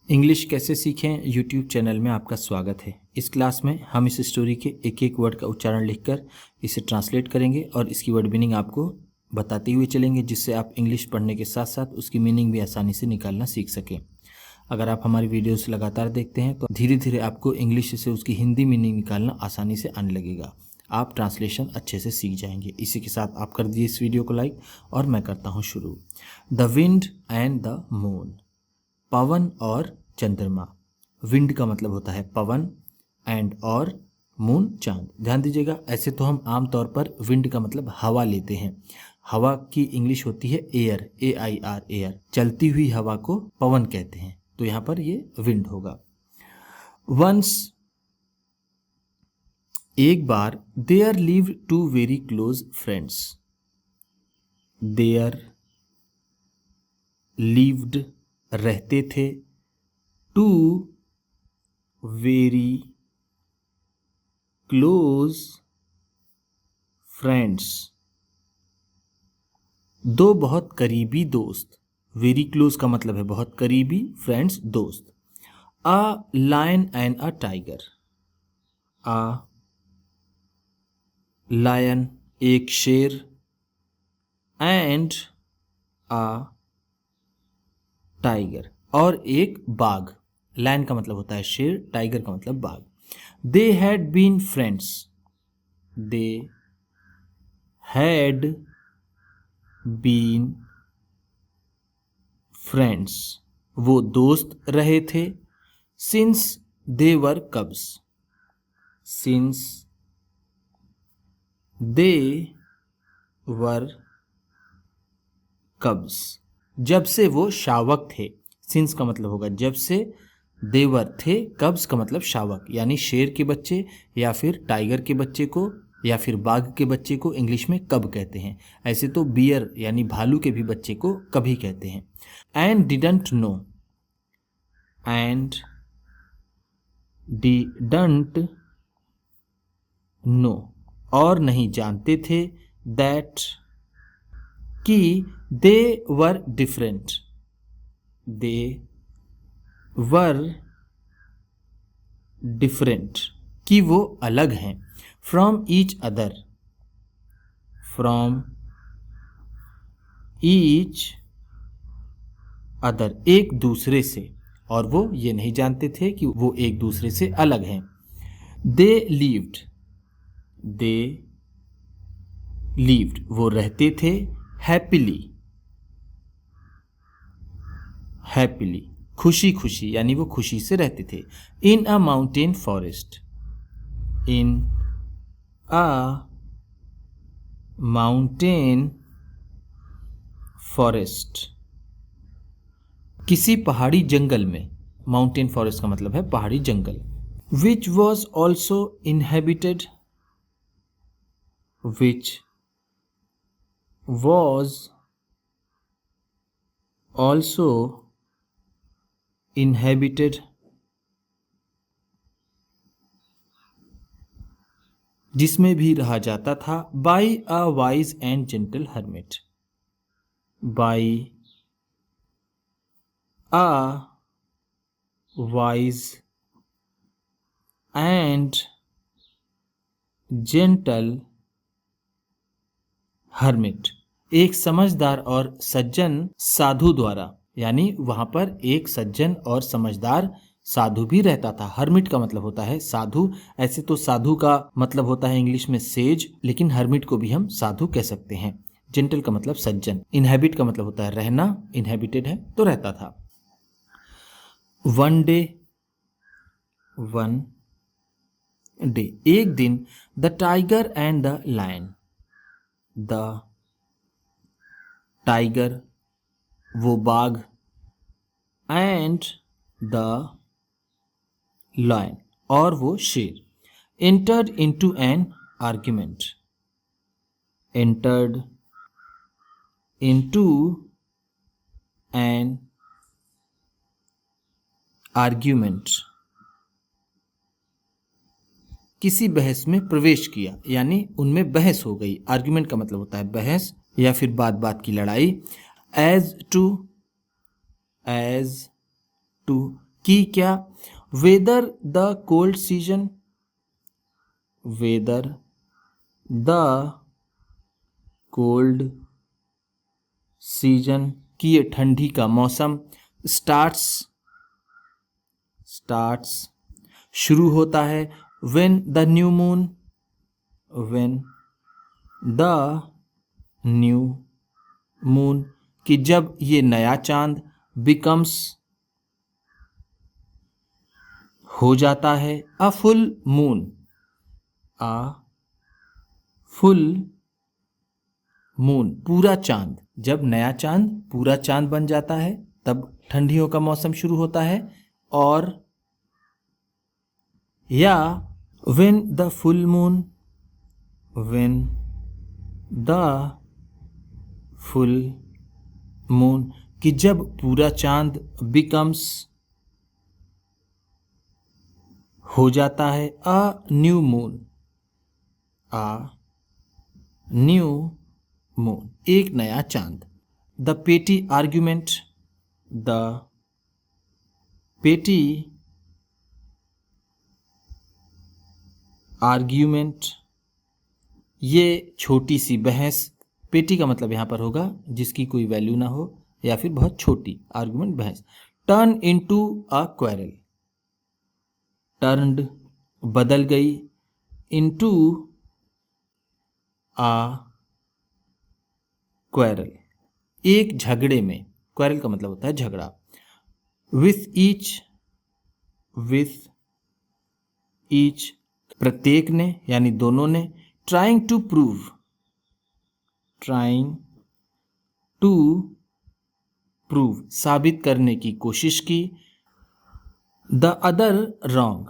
English कैसे सीखें YouTube channel में आपका स्वागत है। इस क्लास में हम इस स्टोरी के एक एक वर्ड का उच्चारण लिखकर इसे ट्रांसलेट करेंगे और इसकी वर्ड मीनिंग आपको बताते हुए चलेंगे, जिससे आप इंग्लिश पढ़ने के साथ साथ उसकी मीनिंग भी आसानी से निकालना सीख सकें। अगर आप हमारी वीडियोस लगातार देखते हैं तो धीरे धीरे आपको इंग्लिश से उसकी हिंदी मीनिंग निकालना आसानी से आने लगेगा। आप ट्रांसलेशन अच्छे से सीख जाएंगे। इसी के साथ आप कर दीजिए इस वीडियो को लाइक और मैं करता हूँ शुरू। The wind and the moon, पवन और चंद्रमा। विंड का मतलब होता है पवन, एंड और मून चांद। ध्यान दीजिएगा, ऐसे तो हम आमतौर पर विंड का मतलब हवा लेते हैं। हवा की इंग्लिश होती है एयर, AIR, एयर। चलती हुई हवा को पवन कहते हैं, तो यहाँ पर ये विंड होगा। वंस, एक बार, there lived two very close friends. There lived, रहते थे, टू वेरी क्लोज फ्रेंड्स, दो बहुत करीबी दोस्त। वेरी क्लोज का मतलब है बहुत करीबी, फ्रेंड्स दोस्त। A lion and a tiger. A lion एक शेर, एंड अ टाइगर और एक बाघ। लायन का मतलब होता है शेर, टाइगर का मतलब बाघ। They had been friends. They had been friends, वो दोस्त रहे थे। Since they were कब्स। Since they वर कब्स, जब से वो शावक थे। सिंस का मतलब होगा जब से, देवर थे, कब्स का मतलब शावक, यानी शेर के बच्चे या फिर टाइगर के बच्चे को या फिर बाघ के बच्चे को इंग्लिश में कब कहते हैं। ऐसे तो बियर यानी भालू के भी बच्चे को कभी कहते हैं। And didn't know, and didn't know, और नहीं जानते थे, दैट कि, दे were different. They were different, कि वो अलग हैं। From each other, from each other, एक दूसरे से, और वो ये नहीं जानते थे कि वो एक दूसरे से अलग हैं। दे लीव्ड, दे लीव्ड, वो रहते थे। हैप्पीली, हैप्पीली, खुशी खुशी, यानी वो खुशी से रहते थे। In a mountain forest, in a mountain forest, किसी पहाड़ी जंगल में। माउंटेन फॉरेस्ट का मतलब है पहाड़ी जंगल। Which was also inhabited, which was also inhabited, जिसमें भी रहा जाता था। By a wise and gentle hermit, by a wise and gentle hermit, एक समझदार और सज्जन साधु द्वारा। यानी वहां पर एक सज्जन और समझदार साधु भी रहता था। हर्मिट का मतलब होता है साधु। ऐसे तो साधु का मतलब होता है इंग्लिश में सेज, लेकिन हर्मिट को भी हम साधु कह सकते हैं। जेंटल का मतलब सज्जन। इनहेबिट का मतलब होता है रहना, इनहेबिटेड है तो रहता था। वन डे, वन डे, एक दिन, the tiger and the lion, the tiger वो बाघ, एंड द लायन और वो शेर, entered into an argument, entered into an argument, किसी बहस में प्रवेश किया, यानी उनमें बहस हो गई। आर्ग्यूमेंट का मतलब होता है बहस या फिर बात बात की लड़ाई। एज टू कि क्या whether the cold season, whether the cold season कि ये ठंडी का मौसम स्टार्ट्स शुरू होता है when the new moon, when the new moon कि जब ये नया चांद बिकम्स हो जाता है a full moon, a full moon पूरा चांद, जब नया चांद पूरा चांद बन जाता है तब ठंडियों का मौसम शुरू होता है। और या when the full moon, when the full moon कि जब पूरा चांद बिकम्स हो जाता है a new moon, a new moon एक नया चांद। द पेटी आर्ग्यूमेंट, द पेटी आर्ग्यूमेंट ये छोटी सी बहस, पेटी का मतलब यहाँ पर होगा जिसकी कोई वैल्यू ना हो या फिर बहुत छोटी, आर्ग्यूमेंट बहस। Turn into a quarrel, turned बदल गई, इनटू अ क्वेरल एक झगड़े में, क्वेरल का मतलब होता है झगड़ा। विथ ईच प्रत्येक ने यानी दोनों ने, ट्राइंग टू प्रूव साबित करने की कोशिश की, the other wrong,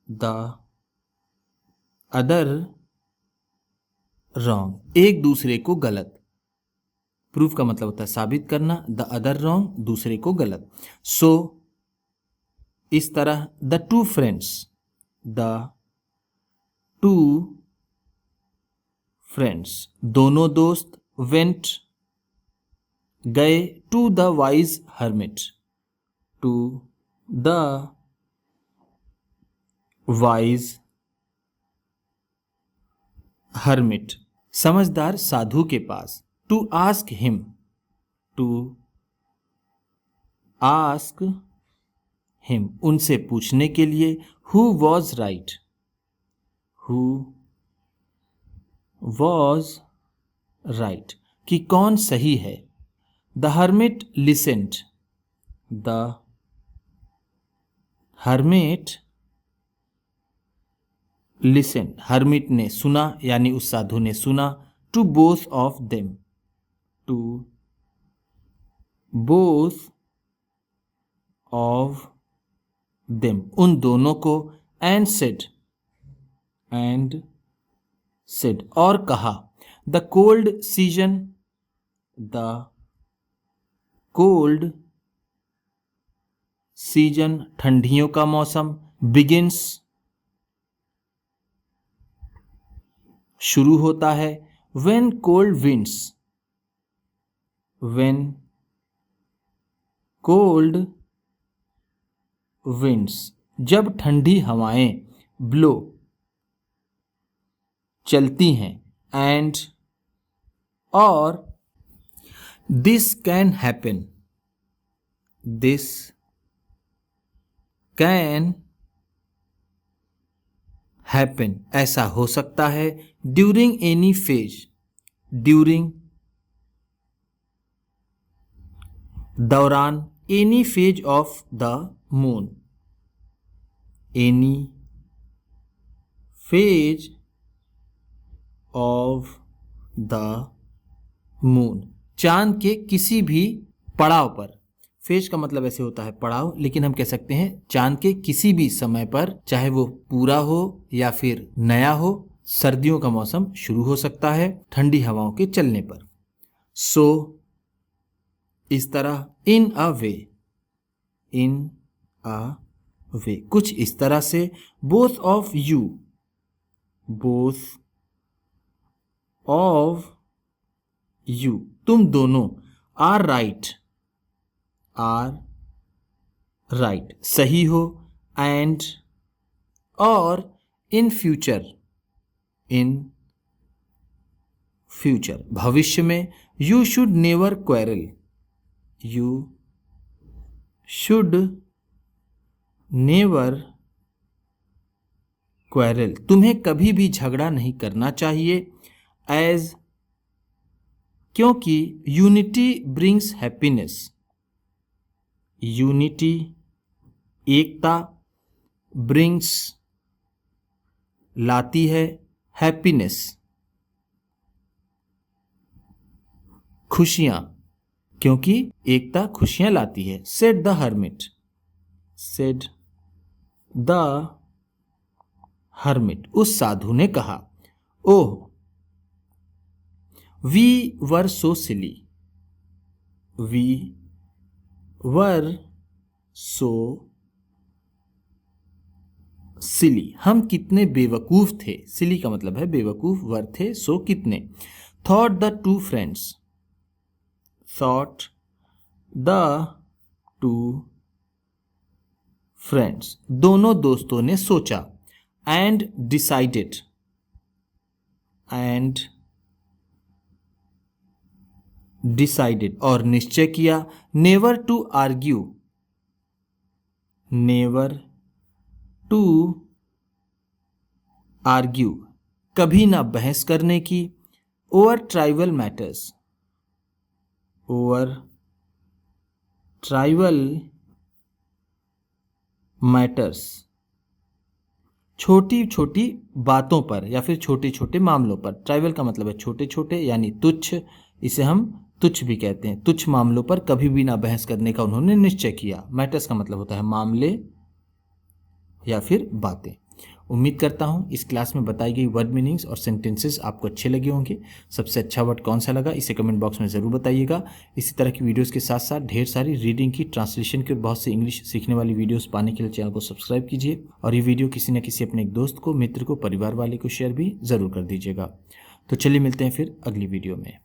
the other wrong एक दूसरे को गलत, प्रूफ का मतलब होता है साबित करना, द अदर रॉन्ग दूसरे को गलत। सो इस तरह द टू फ्रेंड्स दोनों दोस्त वेंट गए to the wise hermit, to the wise hermit समझदार साधु के पास, टू आस्क हिम उनसे पूछने के लिए, हु वॉज राइट कि कौन सही है। The hermit listened, the hermit listen hermit ने सुना यानी उस साधु ने सुना, to both of them, to both of them उन दोनों को, एंड सेड और कहा, द कोल्ड सीजन ठंडियों का मौसम, बिगिंस शुरू होता है, व्हेन कोल्ड विंड्स जब ठंडी हवाएं, ब्लो चलती हैं, एंड और दिस कैन हैपन ऐसा हो सकता है, ड्यूरिंग एनी फेज दौरान, any phase of the moon, any phase of the moon चांद के किसी भी पड़ाव पर, फेज का मतलब ऐसे होता है पड़ाव, लेकिन हम कह सकते हैं चांद के किसी भी समय पर, चाहे वो पूरा हो या फिर नया हो, सर्दियों का मौसम शुरू हो सकता है ठंडी हवाओं के चलने पर। सो इस तरह, इन अ वे कुछ इस तरह से, बोथ ऑफ यू तुम दोनों, आर राइट सही हो, एंड और इन फ्यूचर भविष्य में, you should never quarrel, you should never quarrel, तुम्हें कभी भी झगड़ा नहीं करना चाहिए, एज क्योंकि यूनिटी ब्रिंग्स हैप्पीनेस, यूनिटी एकता, ब्रिंग्स लाती है, हैप्पीनेस खुशियां, क्योंकि एकता खुशियां लाती है, said the hermit, said the hermit, उस साधु ने कहा, oh we were so silly, we were सो सिली, हम कितने बेवकूफ थे, सिली का मतलब है बेवकूफ, वर थे सो कितने, thought the two friends, thought the two friends, दोनों दोस्तों ने सोचा, एंड डिसाइडेड, एंड डिसाइडेड और निश्चय किया, never to argue, never to argue कभी ना बहस करने की, over trivial matters, over trivial matters छोटी छोटी बातों पर या फिर छोटे छोटे मामलों पर, ट्राइवल का मतलब है छोटे छोटे यानी तुच्छ, इसे हम तुच्छ भी कहते हैं, तुच्छ मामलों पर कभी भी ना बहस करने का उन्होंने निश्चय किया, मैटर्स का मतलब होता है मामले या फिर बातें। उम्मीद करता हूँ इस क्लास में बताई गई वर्ड मीनिंग्स और सेंटेंसेस आपको अच्छे लगे होंगे। सबसे अच्छा वर्ड कौन सा लगा इसे कमेंट बॉक्स में ज़रूर बताइएगा। इसी तरह की वीडियोस के साथ साथ ढेर सारी रीडिंग की, ट्रांसलेशन की और बहुत सी इंग्लिश सीखने वाली वीडियोस पाने के लिए चैनल को सब्सक्राइब कीजिए और ये वीडियो किसी न किसी अपने एक दोस्त को, मित्र को, परिवार वाले को शेयर भी ज़रूर कर दीजिएगा। तो चलिए मिलते हैं फिर अगली वीडियो में।